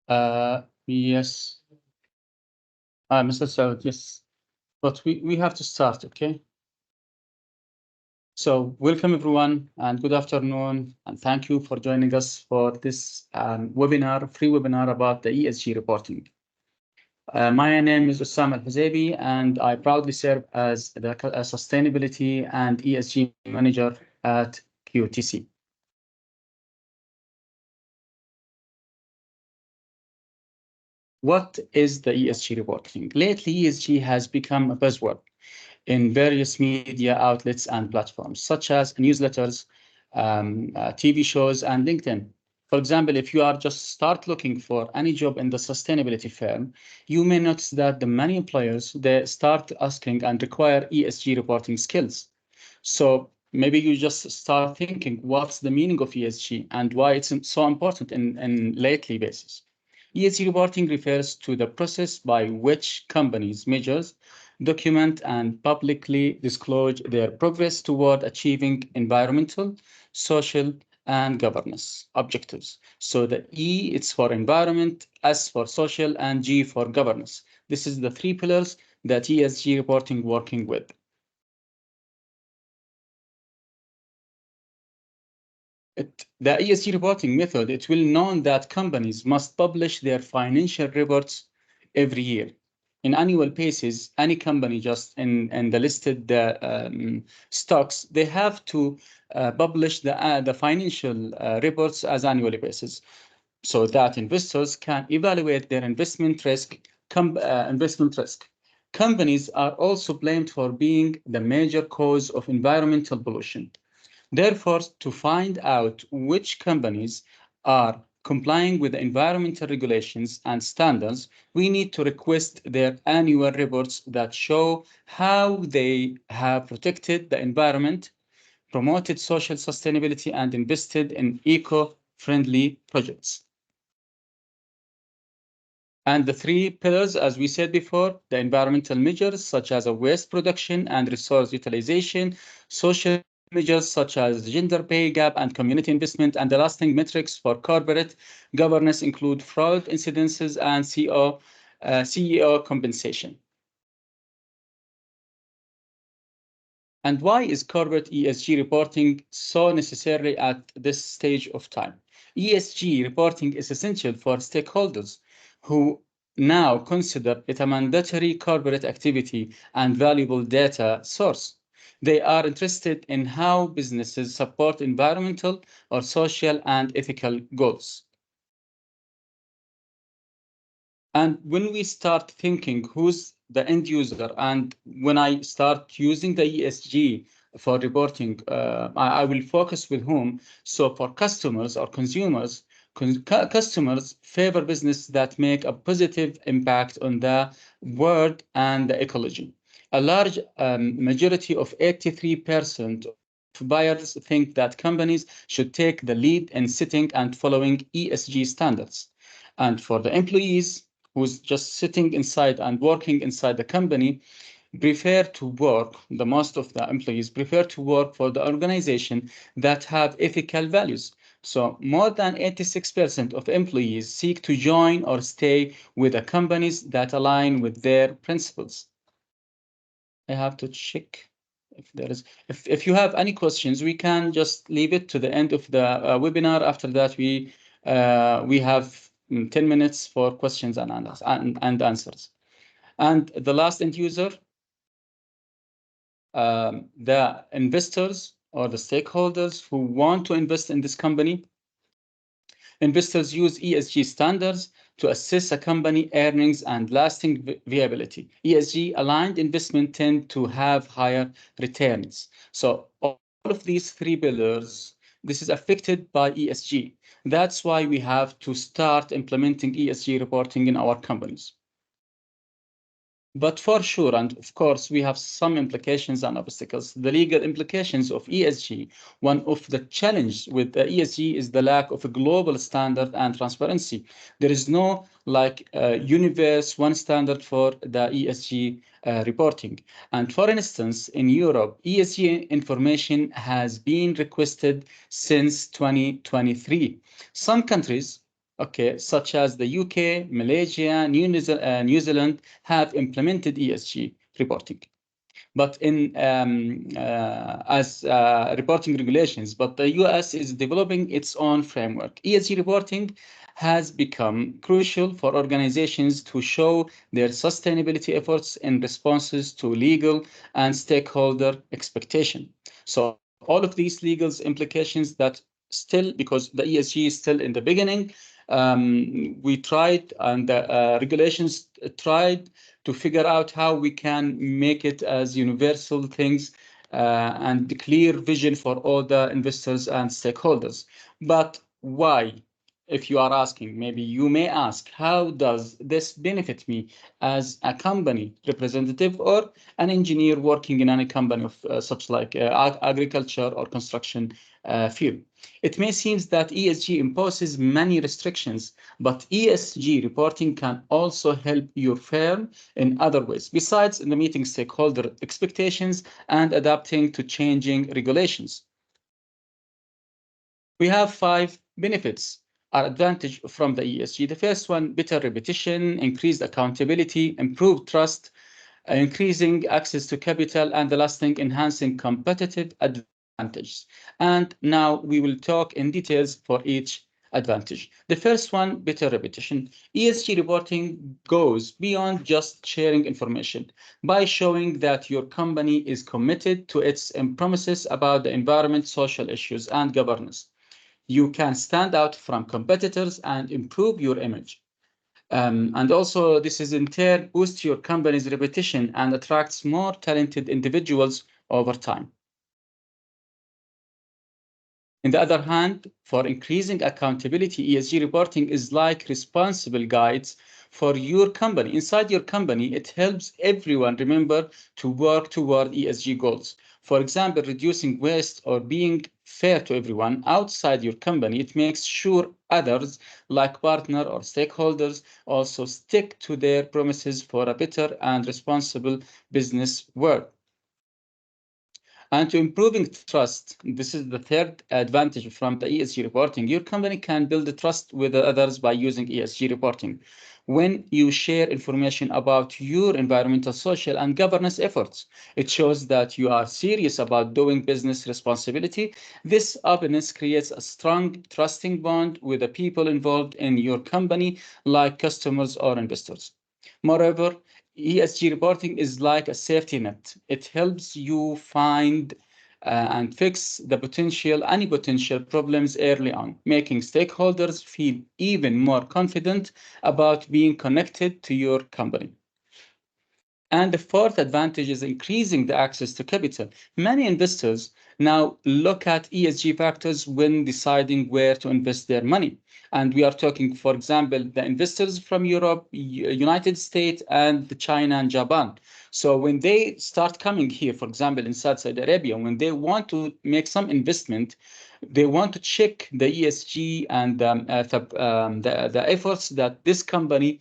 Yes. Mr. Saud, yes. But we have to start, okay? So welcome everyone and good afternoon, and thank you for joining us for this free webinar about the ESG reporting. My name is Osama Alhuzebi, and I proudly serve as the Sustainability and ESG Manager at QTC. What is the ESG reporting? Lately, ESG has become a buzzword in various media outlets and platforms, such as newsletters, TV shows, and LinkedIn. For example, if you are just start looking for any job in the sustainability firm, you may notice that the many employers, they start asking and require ESG reporting skills. So maybe you just start thinking, what's the meaning of ESG and why it's so important in lately basis? ESG reporting refers to the process by which companies measures, document, and publicly disclose their progress toward achieving environmental, social, and governance objectives. So the E, it's for environment, S for social, and G for governance. This is the three pillars that ESG reporting working with. The ESG reporting method, it will know that companies must publish their financial reports every year. In annual basis, any company just in the listed stocks, they have to publish the financial reports as annually basis, so that investors can evaluate their investment risk. Companies are also blamed for being the major cause of environmental pollution. Therefore, to find out which companies are complying with the environmental regulations and standards, we need to request their annual reports that show how they have protected the environment, promoted social sustainability, and invested in eco-friendly projects. And the three pillars, as we said before, the environmental measures such as a waste production and resource utilization, social measures such as gender pay gap and community investment, and the lasting metrics for corporate governance include fraud incidences and CEO compensation. And why is corporate ESG reporting so necessary at this stage of time? ESG reporting is essential for stakeholders who now consider it a mandatory corporate activity and valuable data source. They are interested in how businesses support environmental or social and ethical goals. And when we start thinking who's the end user, and when I start using the ESG for reporting, I will focus with whom. So for customers or consumers, customers favor business that make a positive impact on the world and the ecology. A large majority of 83% of buyers think that companies should take the lead in setting and following ESG standards. And for the employees, who's just sitting inside and working inside the company, the most of the employees prefer to work for the organization that have ethical values. So more than 86% of employees seek to join or stay with the companies that align with their principles. I have to check if there is, if you have any questions, we can just leave it to the end of the webinar. After that, we have 10 minutes for questions and answers. And the last end user, the investors or the stakeholders who want to invest in this company. Investors use ESG standards to assess a company earnings and lasting viability. ESG aligned investment tend to have higher returns. So all of these three pillars, this is affected by ESG. That's why we have to start implementing ESG reporting in our companies. But for sure, and of course, we have some implications and obstacles. The legal implications of ESG. One of the challenges with the ESG is the lack of a global standard and transparency. There is no universe, one standard for the ESG reporting. And for instance, in Europe, ESG information has been requested since 2023. Some countries okay, such as the UK, Malaysia, New Zealand have implemented ESG reporting, but in as reporting regulations. But the US is developing its own framework. ESG reporting has become crucial for organizations to show their sustainability efforts in responses to legal and stakeholder expectation. So all of these legal implications that still, because the ESG is still in the beginning, we tried, and the regulations tried to figure out how we can make it as universal things and the clear vision for all the investors and stakeholders. But why? If you are asking, maybe you may ask, how does this benefit me as a company representative or an engineer working in any company of such like agriculture or construction field? It may seem that ESG imposes many restrictions, but ESG reporting can also help your firm in other ways, besides in the meeting stakeholder expectations and adapting to changing regulations. We have 5 benefits or advantage from the ESG. The first one, better repetition, increased accountability, improved trust, increasing access to capital, and the last thing, enhancing competitive advantages. And now we will talk in details for each advantage. The first one, better repetition. ESG reporting goes beyond just sharing information by showing that your company is committed to its promises about the environment, social issues, and governance. You can stand out from competitors and improve your image. And also, this is in turn boosts your company's reputation and attracts more talented individuals over time. On the other hand, for increasing accountability, ESG reporting is like responsible guides for your company. Inside your company, it helps everyone remember to work toward ESG goals. For example, reducing waste or being fair to everyone outside your company. It makes sure others, like partner or stakeholders, also stick to their promises for a better and responsible business world. And to improving trust, this is the third advantage from the ESG reporting. Your company can build trust with others by using ESG reporting. When you share information about your environmental, social, and governance efforts, it shows that you are serious about doing business responsibility. This openness creates a strong, trusting bond with the people involved in your company, like customers or investors. Moreover, ESG reporting is like a safety net. It helps you find and fix any potential problems early on, making stakeholders feel even more confident about being connected to your company. And the fourth advantage is increasing the access to capital. Many investors now look at ESG factors when deciding where to invest their money. And we are talking, for example, the investors from Europe, United States, and China and Japan. So when they start coming here, for example, in Saudi Arabia, when they want to make some investment, they want to check the ESG and the efforts that this company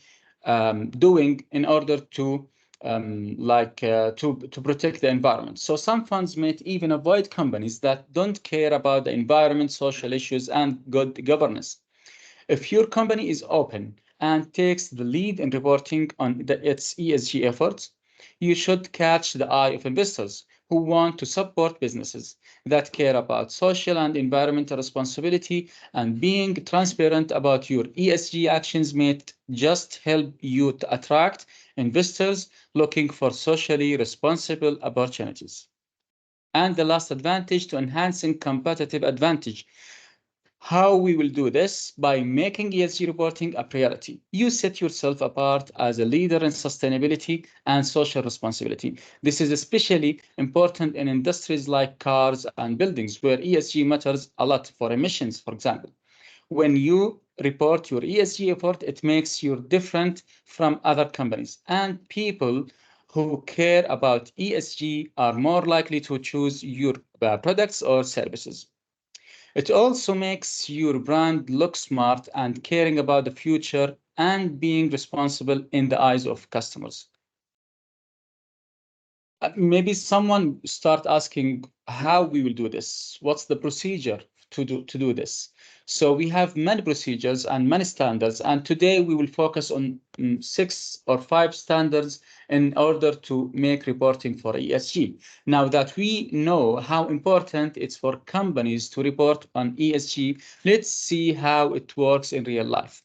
doing in order to to protect the environment. So some funds may even avoid companies that don't care about the environment, social issues, and good governance. If your company is open and takes the lead in reporting on its ESG efforts, you should catch the eye of investors who want to support businesses that care about social and environmental responsibility, and being transparent about your ESG actions may just help you to attract investors looking for socially responsible opportunities. And the last advantage, to enhancing competitive advantage. How we will do this? By making ESG reporting a priority. You set yourself apart as a leader in sustainability and social responsibility. This is especially important in industries like cars and buildings, where ESG matters a lot for emissions, for example. When you report your ESG effort, it makes you different from other companies. And people who care about ESG are more likely to choose your products or services. It also makes your brand look smart and caring about the future and being responsible in the eyes of customers. Maybe someone start asking how we will do this. What's the procedure to do this. So we have many procedures and many standards, and today we will focus on 6 or 5 standards in order to make reporting for ESG. Now that we know how important it's for companies to report on ESG, let's see how it works in real life.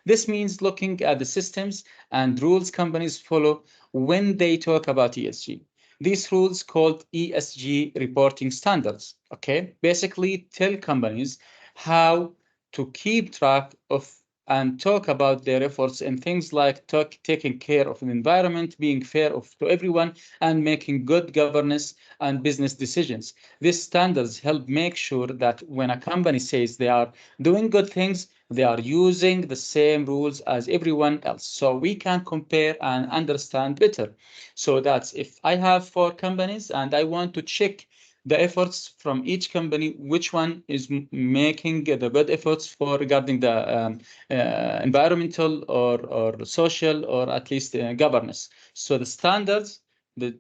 This means looking at the systems and rules companies follow when they talk about ESG. These rules called ESG reporting standards, okay, basically tell companies how to keep track of and talk about their efforts in things like taking care of the environment, being fair to everyone, and making good governance and business decisions. These standards help make sure that when a company says they are doing good things, they are using the same rules as everyone else. So we can compare and understand better. So that's if I have 4 companies and I want to check the efforts from each company, which one is making the good efforts for regarding the environmental or social or at least governance. So the standards, the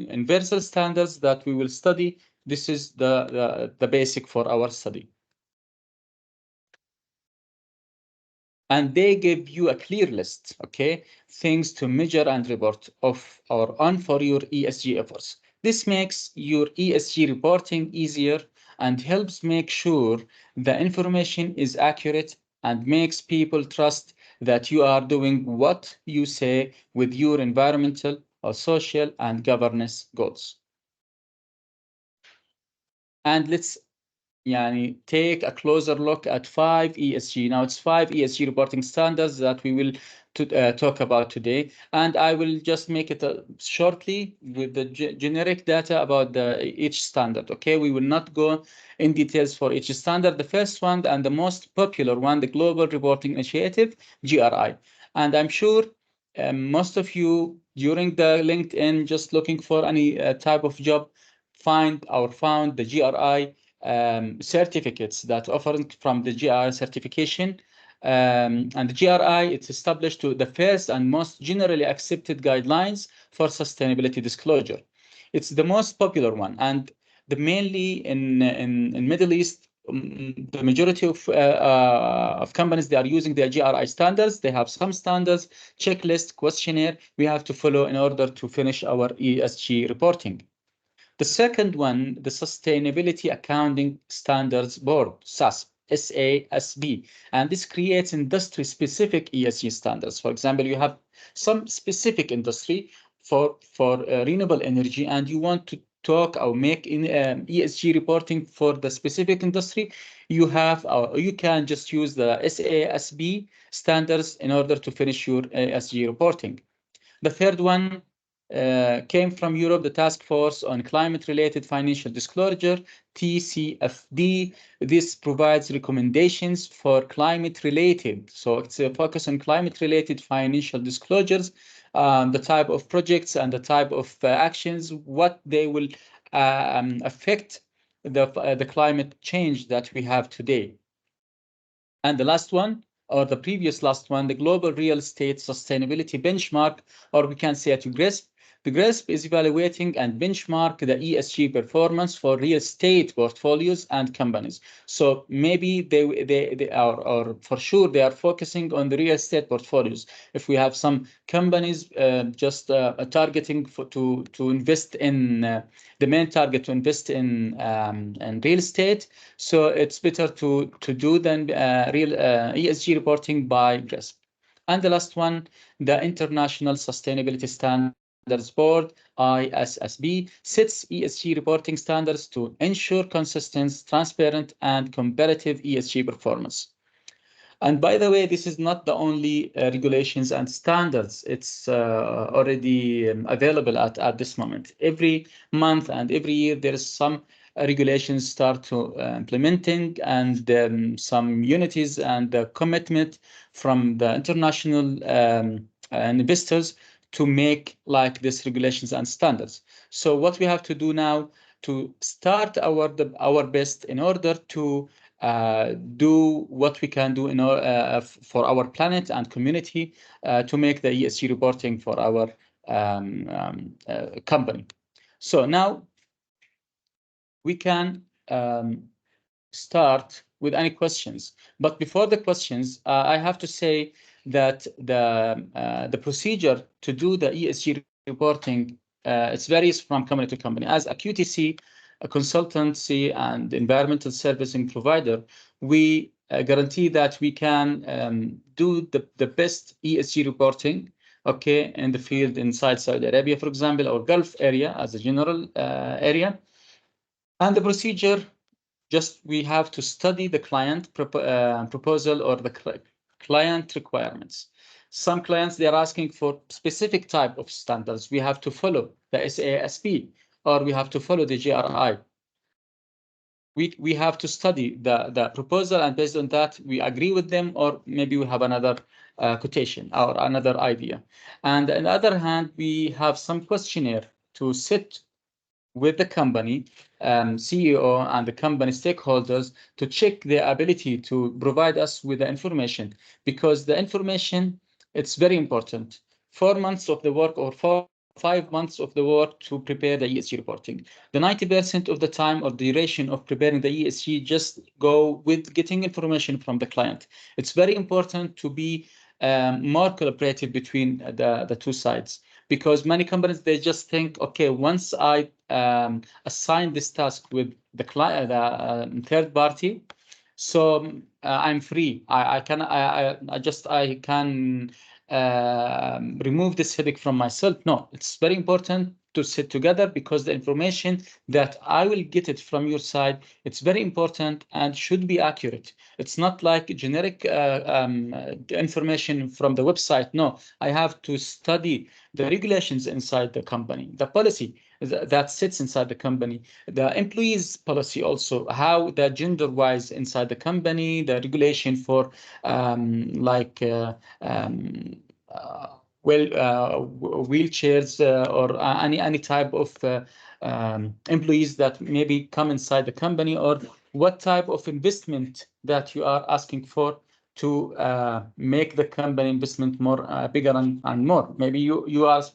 universal standards that we will study, this is the basic for our study. And they give you a clear list, okay, things to measure and report of or on for your ESG efforts. This makes your ESG reporting easier and helps make sure the information is accurate and makes people trust that you are doing what you say with your environmental or social and governance goals. And let's take a closer look at 5 ESG. Now it's 5 ESG reporting standards that we will talk about today, and I will just make it shortly with the generic data about each standard. Okay, we will not go in details for each standard. The first one and the most popular one, the Global Reporting Initiative, GRI, and I'm sure most of you during the LinkedIn just looking for any type of job found the GRI certificates that offered from the GRI certification. And the GRI, it's established to the first and most generally accepted guidelines for sustainability disclosure. It's the most popular one, and the mainly in Middle East, the majority of companies, they are using their GRI standards. They have some standards, checklist, questionnaire we have to follow in order to finish our ESG reporting. The second one, the Sustainability Accounting Standards Board, SASB, and this creates industry-specific ESG standards. For example, you have some specific industry for renewable energy, and you want to talk or make in ESG reporting for the specific industry. You have, or you can just use the SASB standards in order to finish your ESG reporting. The third one came from Europe, the Task Force on Climate-Related Financial Disclosure, TCFD. This provides recommendations for climate-related. So it's a focus on climate-related financial disclosures, the type of projects and the type of actions, what they will affect the climate change that we have today. And the last one, or the previous last one, the Global Real Estate Sustainability Benchmark, or we can say it GRESB. The GRESB is evaluating and benchmark the ESG performance for real estate portfolios and companies. So maybe they are, or for sure, they are focusing on the real estate portfolios. If we have some companies just targeting to invest in the main target to invest in real estate, so it's better to do than real ESG reporting by GRESB. And the last one, the International Sustainability Standards Board, ISSB, sets ESG reporting standards to ensure consistent, transparent, and competitive ESG performance. And by the way, this is not the only regulations and standards. It's already available at this moment. Every month and every year, there is some regulations start to implementing, and some unities and the commitment from the international investors to make like these regulations and standards. So what we have to do now to start our best in order to do what we can do in for our planet and community to make the ESG reporting for our company. So now we can start with any questions. But before the questions, I have to say that the procedure to do the ESG reporting, it varies from company to company. As a QTC, a consultancy and environmental servicing provider, we guarantee that we can do the best ESG reporting, okay, in the field inside Saudi Arabia, for example, or Gulf area as a general area. And the procedure, just we have to study the client proposal or the client requirements. Some clients, they are asking for specific type of standards. We have to follow the SASP or we have to follow the GRI. We have to study the proposal, and based on that, we agree with them, or maybe we have another quotation or another idea. And on the other hand, we have some questionnaire to sit with the company CEO and the company stakeholders to check their ability to provide us with the information, because the information, it's very important. 4 months of the work or 5 months of the work to prepare the ESG reporting. The 90% of the time or duration of preparing the ESG just go with getting information from the client. It's very important to be more collaborative between the two sides, because many companies, they just think, okay, once I assign this task with the client, the third party, so I'm free. I can remove this headache from myself. No, it's very important to sit together, because the information that I will get it from your side, it's very important and should be accurate. It's not like generic information from the website. No, I have to study the regulations inside the company, the policy that sits inside the company, the employees policy also, how the gender-wise inside the company, the regulation for wheelchairs or any type of employees that maybe come inside the company, or what type of investment that you are asking for to make the company investment more bigger and more. Maybe you are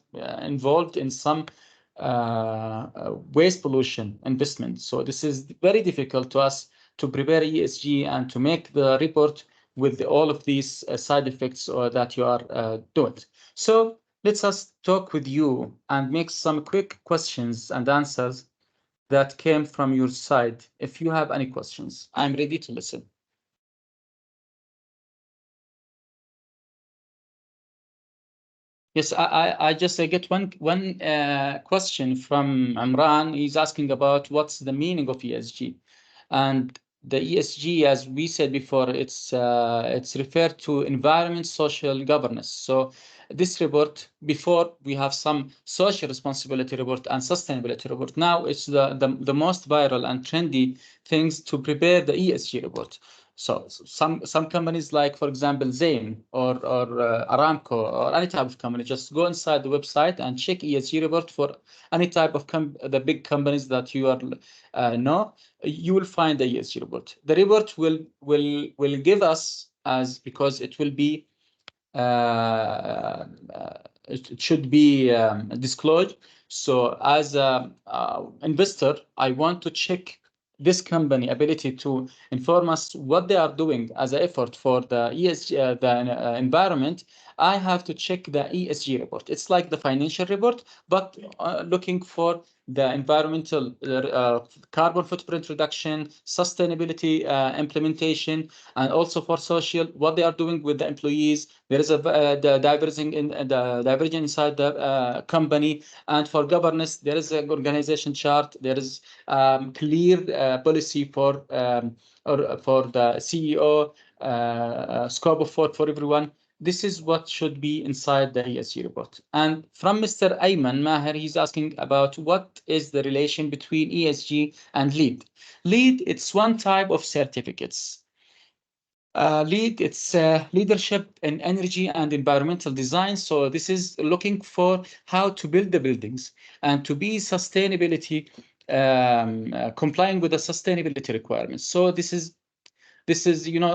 involved in some waste pollution investment. So this is very difficult to us to prepare ESG and to make the report with all of these side effects that you are doing. So let's us talk with you and make some quick questions and answers that came from your side. If you have any questions, I'm ready to listen. Yes, I just get one question from Imran. He's asking about what's the meaning of ESG, and the ESG, as we said before, it's referred to environment, social governance. So this report, before we have some social responsibility report and sustainability report. Now it's the most viral and trendy things to prepare the ESG report. So some companies, like for example Zain or Aramco or any type of company, just go inside the website and check ESG report for any type of the big companies that you are know. You will find the ESG report. The report will give us, as because it will be it should be disclosed. So as a investor, I want to check this company ability to inform us what they are doing as an effort for the ESG, the environment. I have to check the ESG report. It's like the financial report, but looking for the environmental carbon footprint reduction, sustainability implementation, and also for social, what they are doing with the employees. There is the divergence inside the company, and for governance, there is an organization chart. There is clear policy for the CEO, scope of work for everyone. This is what should be inside the ESG report. And from Mr. Ayman Maher, he's asking about what is the relation between ESG and LEED. LEED, it's one type of certificates. LEED, it's leadership in energy and environmental design. So this is looking for how to build the buildings and to be sustainability, complying with the sustainability requirements. So this is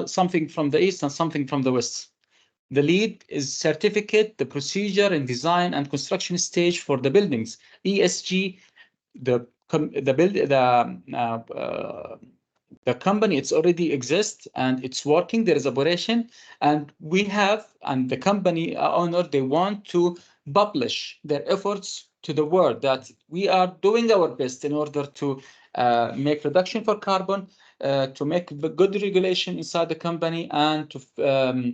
something from the east and something from the west. The LEED is certificate, the procedure and design and construction stage for the buildings. ESG, the The company, it's already exists and it's working. There is operation, and the company owner, they want to publish their efforts to the world that we are doing our best in order to make reduction for carbon, to make good regulation inside the company, and to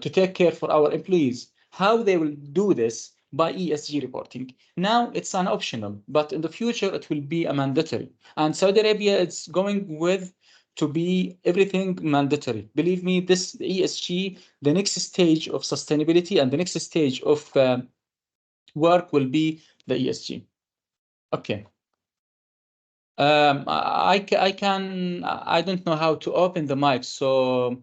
take care for our employees. How they will do this? By ESG reporting. Now it's an optional, but in the future it will be a mandatory. And Saudi Arabia is going with to be everything mandatory. Believe me, this ESG, the next stage of sustainability and the next stage of work will be the ESG. Okay. I don't know how to open the mic, so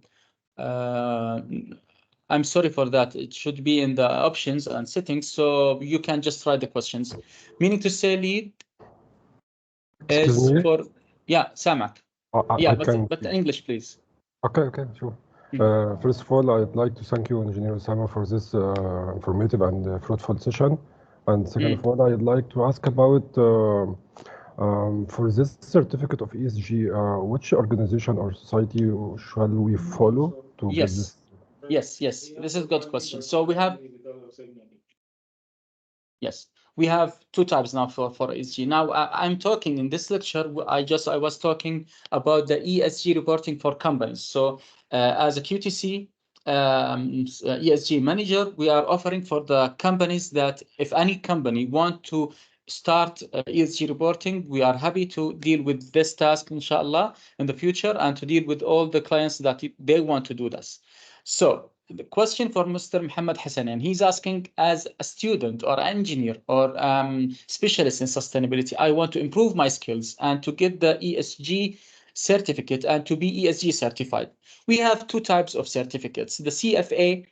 I'm sorry for that. It should be in the options and settings, so you can just write the questions. Meaning to say, lead Excuse is me. for, yeah, Samak. Yeah, I can. but in English, please. Okay, sure. First of all, I'd like to thank you, Engineer Osama, for this informative and fruitful session. And second of all, I'd like to ask about for this certificate of ESG, which organization or society shall we follow to get this? Yes. This is a good question. So we have, yes, we have two types now for ESG. Now I'm talking in this lecture. I was talking about the ESG reporting for companies. So as a QTC ESG manager, we are offering for the companies that if any company want to start ESG reporting, we are happy to deal with this task, inshallah, in the future, and to deal with all the clients that they want to do this. So the question for Mr. Muhammad Hassan, and he's asking, as a student or engineer or specialist in sustainability, I want to improve my skills and to get the ESG certificate and to be ESG certified. We have two types of certificates: the CFA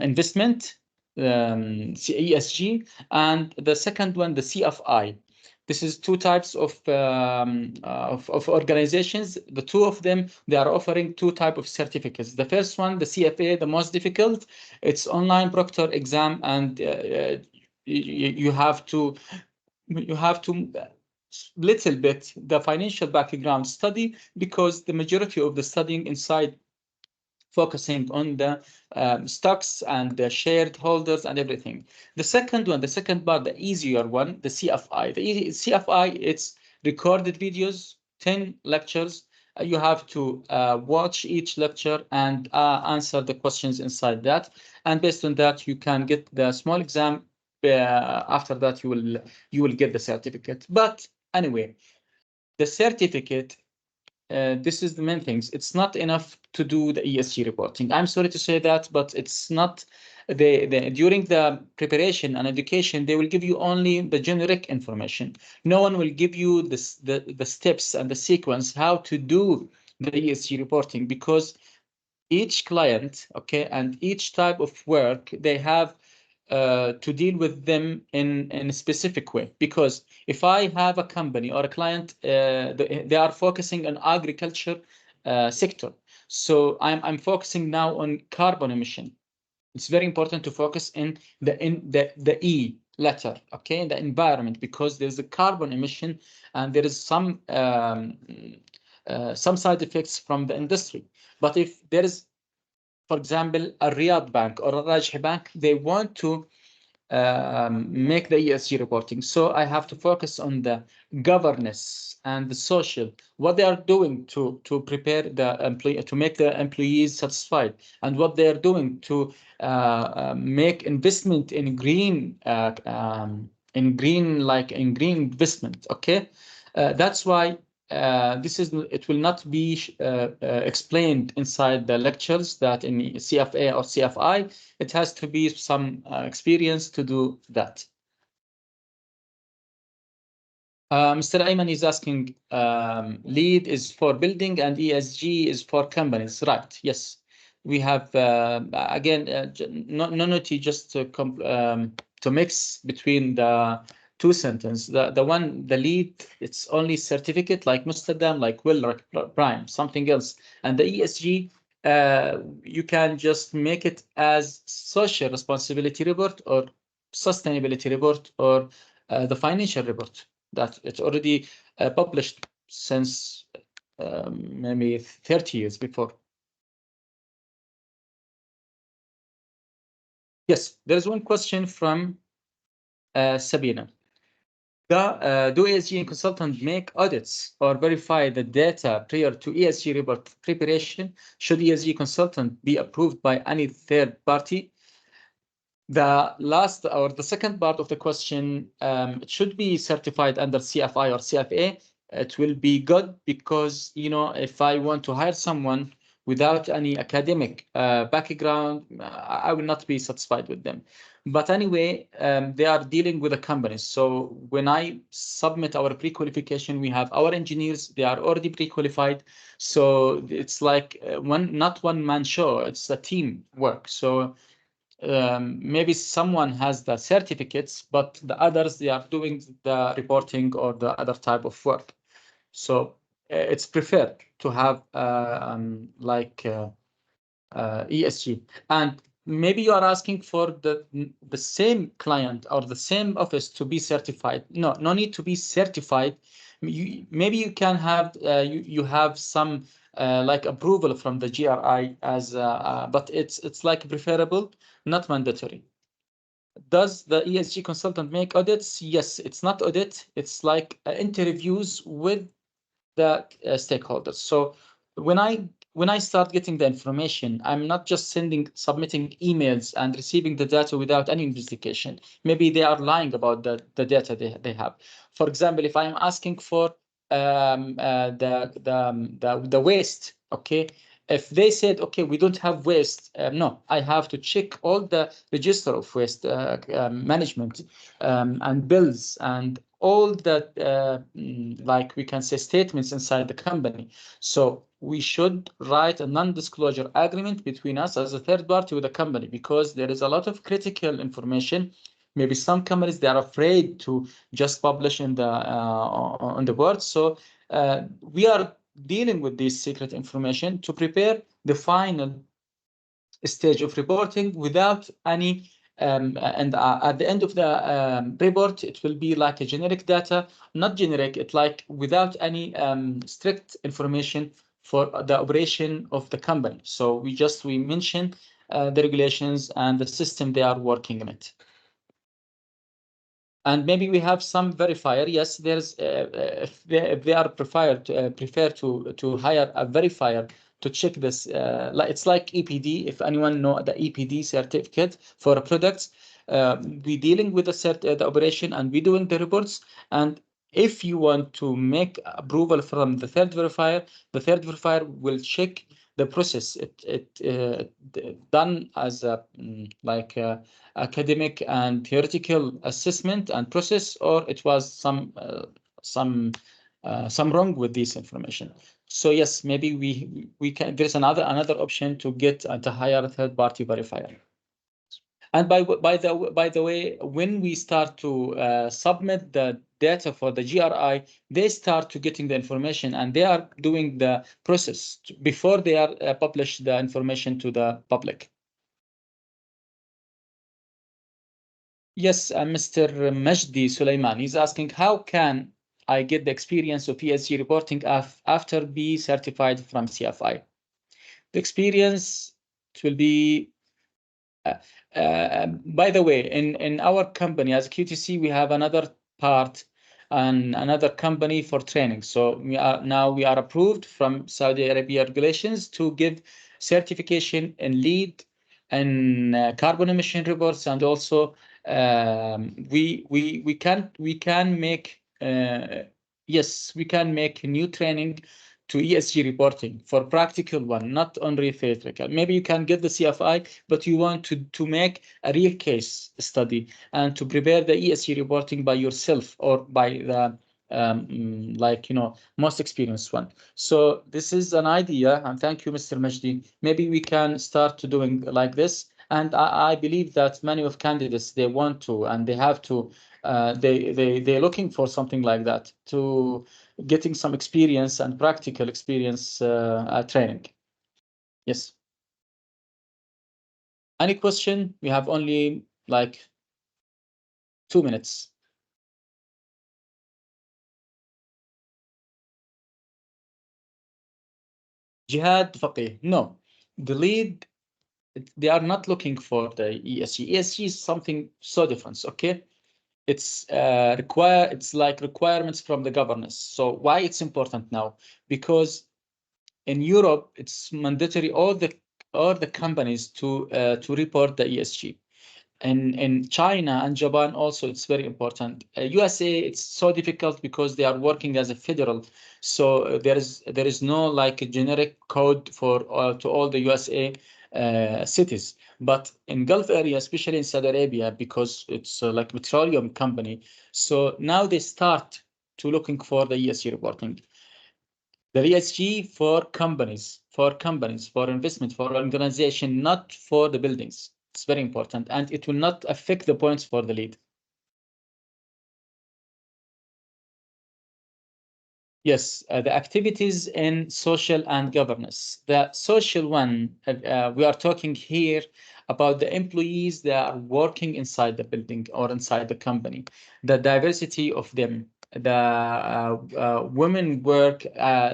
investment ESG, and the second one, the CFI. This is two types of organizations. The two of them, they are offering two types of certificates. The first one, the CFA, the most difficult, it's online proctor exam, and you have to little bit the financial background study, because the majority of the studying inside focusing on the stocks and the shareholders and everything. The second one, the second part, the easier one, the CFI. The CFI, it's recorded videos, 10 lectures. You have to watch each lecture and answer the questions inside that. And based on that, you can get the small exam. After that, you will get the certificate. But anyway, the certificate, this is the main things. It's not enough to do the ESG reporting. I'm sorry to say that, but it's not. During the preparation and education, they will give you only the generic information. No one will give you the steps and the sequence how to do the ESG reporting, because each client, okay, and each type of work, they have to deal with them in a specific way. Because if I have a company or a client, they are focusing on agriculture sector. So I'm focusing now on carbon emission. It's very important to focus in the E letter, okay, the environment, because there's a carbon emission and there is some side effects from the industry. But if there is, for example, a Riyadh bank or a Rajhi bank, they want to make the ESG reporting. So I have to focus on the governance and the social, what they are doing to prepare the employee, to make the employees satisfied, and what they are doing to make investment in green, in green investment. Okay, that's why it will not be explained inside the lectures that in CFA or CFI. It has to be some experience to do that. Mr. Ayman is asking, LEED is for building and ESG is for companies, right? Yes, we have again no need just to mix between the two sentences. The LEED, it's only certificate like Mustadam, like Will Prime, something else, and the ESG, you can just make it as social responsibility report or sustainability report or the financial report that it's already published since maybe 30 years before. Yes, there is one question from Sabina. Do ESG consultants make audits or verify the data prior to ESG report preparation? Should ESG consultant be approved by any third party? The last or the second part of the question, it should be certified under CFI or CFA. It will be good because, you know, if I want to hire someone without any academic background, I will not be satisfied with them. But anyway, they are dealing with the companies. So when I submit our pre-qualification, we have our engineers, they are already pre-qualified. So it's like not one man show, it's a team work. So maybe someone has the certificates, but the others, they are doing the reporting or the other type of work. So it's preferred to have ESG. And maybe you are asking for the same client or the same office to be certified. No need to be certified. Maybe you can have you have some like approval from the GRI as but it's like preferable, not mandatory. Does the ESG consultant make audits? Yes, it's not audit. It's like interviews with the stakeholders. So when I start getting the information, I'm not just submitting emails and receiving the data without any investigation. Maybe they are lying about the data they have. For example, if I'm asking for the waste, okay. If they said, okay, we don't have waste, no, I have to check all the register of waste management and bills and all that, like we can say, statements inside the company. So we should write a non-disclosure agreement between us as a third party with the company, because there is a lot of critical information. Maybe some companies, they are afraid to just publish in the on the board. So we are dealing with this secret information to prepare the final stage of reporting without any and at the end of the report, it will be like a generic data, not generic, it's like without any strict information for the operation of the company. So we mention the regulations and the system they are working in it. And maybe we have some verifier. Yes, there's if they are prefer to hire a verifier to check this. It's like EPD. If anyone know the EPD certificate for products, we dealing with the operation and we doing the reports. And if you want to make approval from the third verifier will check the process. It done as a like academic and theoretical assessment and process, or it was some wrong with this information. So yes, maybe we can. There's another option to get to hire a third party verifier. And by the way, when we start to submit the data for the GRI, they start to getting the information and they are doing the process before they are publish the information to the public. Yes, Mr. Majdi Sulaiman, he's asking, how can I get the experience of ESG reporting after be certified from CFI? The experience, it will be by the way, in our company as QTC, we have another part and another company for training. So we are approved from Saudi Arabia regulations to give certification in lead and carbon emission reports, and also we can make yes, we can make new training to ESG reporting for practical one, not only theoretical. Maybe you can get the CFI, but you want to make a real case study and to prepare the ESG reporting by yourself or by the most experienced one. So this is an idea, and thank you, Mr. Majdi. Maybe we can start to doing like this. And I believe that many of candidates, they want to, and they have to, they're looking for something like that, to getting some experience and practical experience training. Yes. Any question? We have only like 2 minutes. Jihad Faqih. No, the lead, they are not looking for the ESG. ESG is something so different, okay? It's it's like requirements from the governance. So why it's important now? Because in Europe, it's mandatory all the companies to report the ESG. In China and Japan also, it's very important. USA, it's so difficult because they are working as a federal, so there is no like a generic code for to all the USA cities. But in Gulf area, especially in Saudi Arabia, because it's like petroleum company, so now they start to looking for the ESG reporting. The ESG for investment, for organization, not for the buildings. It's very important, and it will not affect the points for the lead. Yes, the activities in social and governance. The social one, we are talking here about the employees that are working inside the building or inside the company, the diversity of them, the women work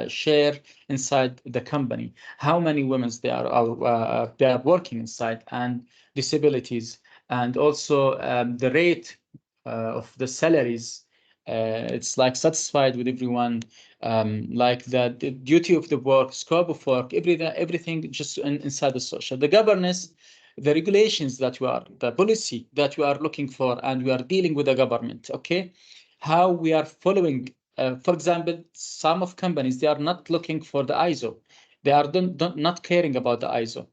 share inside the company, how many women they are working inside, and disabilities, and also the rate of the salaries. It's like satisfied with everyone, like the duty of the work, scope of work, everything just inside the social. The governance, the regulations that the policy that we are looking for, and we are dealing with the government, okay? How we are following, for example, some of companies, they are not looking for the ISO. They are not caring about the ISO.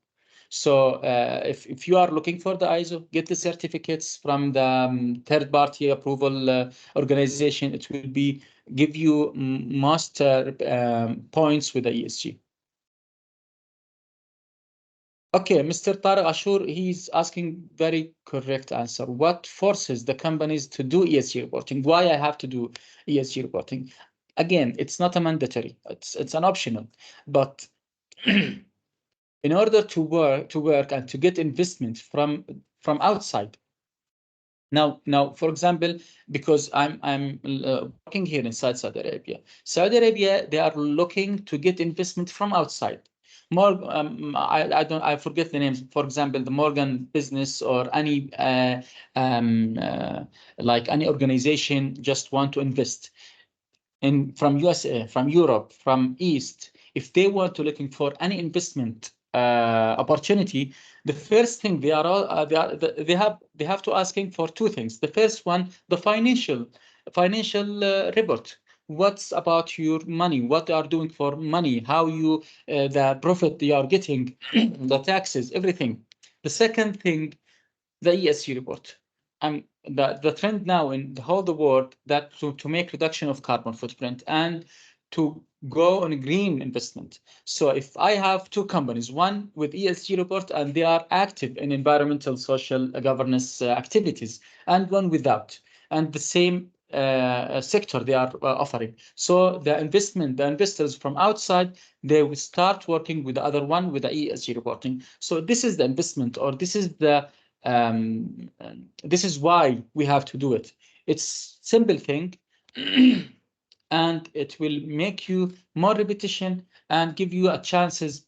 So if you are looking for the ISO, get the certificates from the third-party approval organization. It will be give you most points with the ESG. Okay, Mr. Tariq Ashur, he's asking very correct answer. What forces the companies to do ESG reporting? Why I have to do ESG reporting? Again, it's not a mandatory. It's an optional, but in order to work and to get investment from outside. Now, for example, because I'm working here inside Saudi Arabia. Saudi Arabia, they are looking to get investment from outside. More, I forget the names. For example, the Morgan business or any like any organization just want to invest from USA, from Europe, from East. If they want to looking for any investment opportunity, the first thing they have to asking for two things. The first one, the financial report. What's about your money? What they are doing for money? How you the profit you are getting, the taxes, everything. The second thing, the ESG report. The trend now in the whole world that to make reduction of carbon footprint and to go on a green investment. So if I have two companies, one with ESG report and they are active in environmental, social governance activities, and one without, and the same sector they are offering. So the investors from outside, they will start working with the other one with the ESG reporting. So this is the investment, or this is why we have to do it. It's simple thing, and it will make you more repetition and give you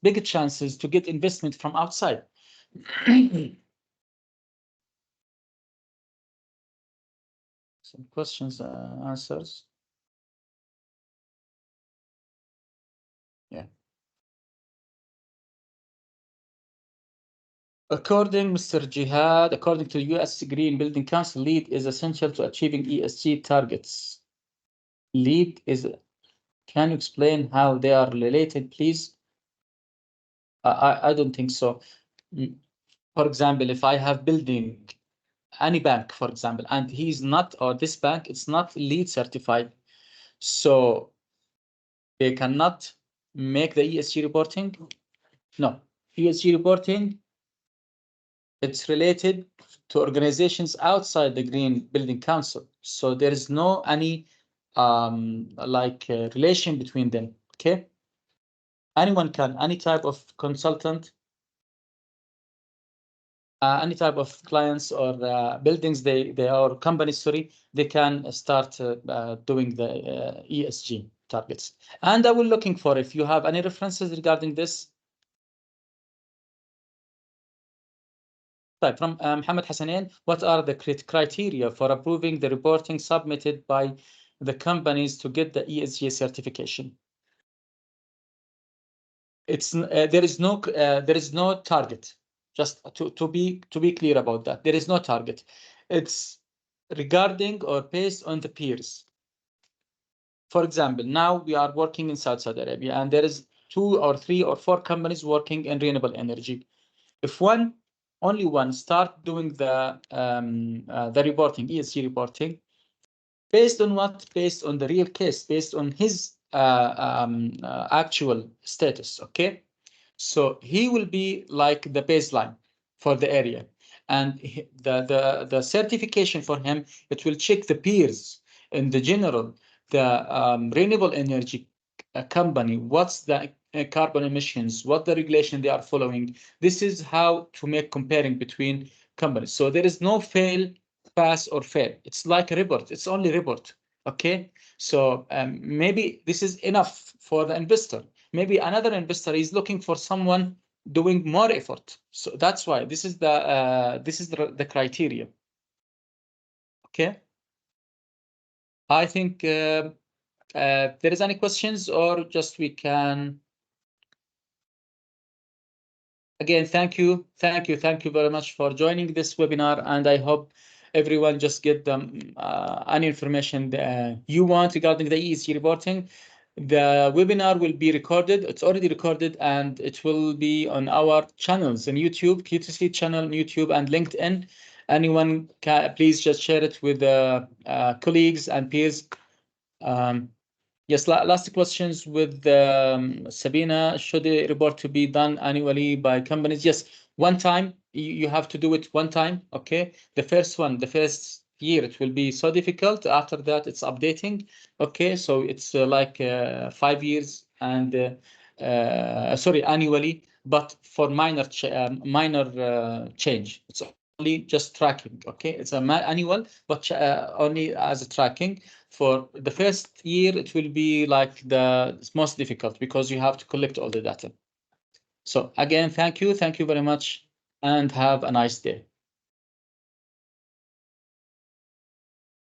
bigger chances to get investment from outside. Some questions, answers. Yeah. Mr. Jihad, according to US Green Building Council, LEED is essential to achieving ESG targets. LEED is, can you explain how they are related, please? I don't think so. For example, if I have building any bank, for example, and he's not, or this bank, it's not LEED certified, so they cannot make the ESG reporting. No, ESG reporting, it's related to organizations outside the Green Building Council. So there is no any relation between them. Okay. Anyone can, any type of consultant, any type of clients or buildings, they are companies, sorry, they can start doing the ESG. targets. And I will looking for if you have any references regarding this. From Mohammed Hassanin, what are the criteria for approving the reporting submitted by the companies to get the ESG certification? It's there is no target. Just to be clear about that, there is no target. It's regarding or based on the peers. For example, now we are working in Saudi Arabia, and there is 2 or 3 or 4 companies working in renewable energy. If only one start doing the reporting, ESG reporting, based on what? Based on the real case, based on his actual status. Okay, so he will be like the baseline for the area, and the certification for him, it will check the peers in the general, the renewable energy company, what's the carbon emissions, what the regulation they are following. This is how to make comparing between companies. So there is no fail, pass or fail. It's like a report. It's only report. Okay. So maybe this is enough for the investor. Maybe another investor is looking for someone doing more effort. So that's why this is the criteria. Okay. I think there is any questions, or just we can. Again, thank you very much for joining this webinar, and I hope everyone just get them any information that you want regarding the ESG reporting. The webinar will be recorded. It's already recorded, and it will be on our channels on YouTube, QTC channel on YouTube and LinkedIn. Anyone can please just share it with colleagues and peers. Yes, last questions with Sabina. Should the report to be done annually by companies? Yes, one time. You have to do it one time. Okay, the first year, it will be so difficult. After that, it's updating. Okay, so it's like 5 years and sorry, annually, but for minor change. It's only just tracking. Okay, it's annual, but only as a tracking. For the first year, it will be like the most difficult because you have to collect all the data. So again, thank you very much, and have a nice day.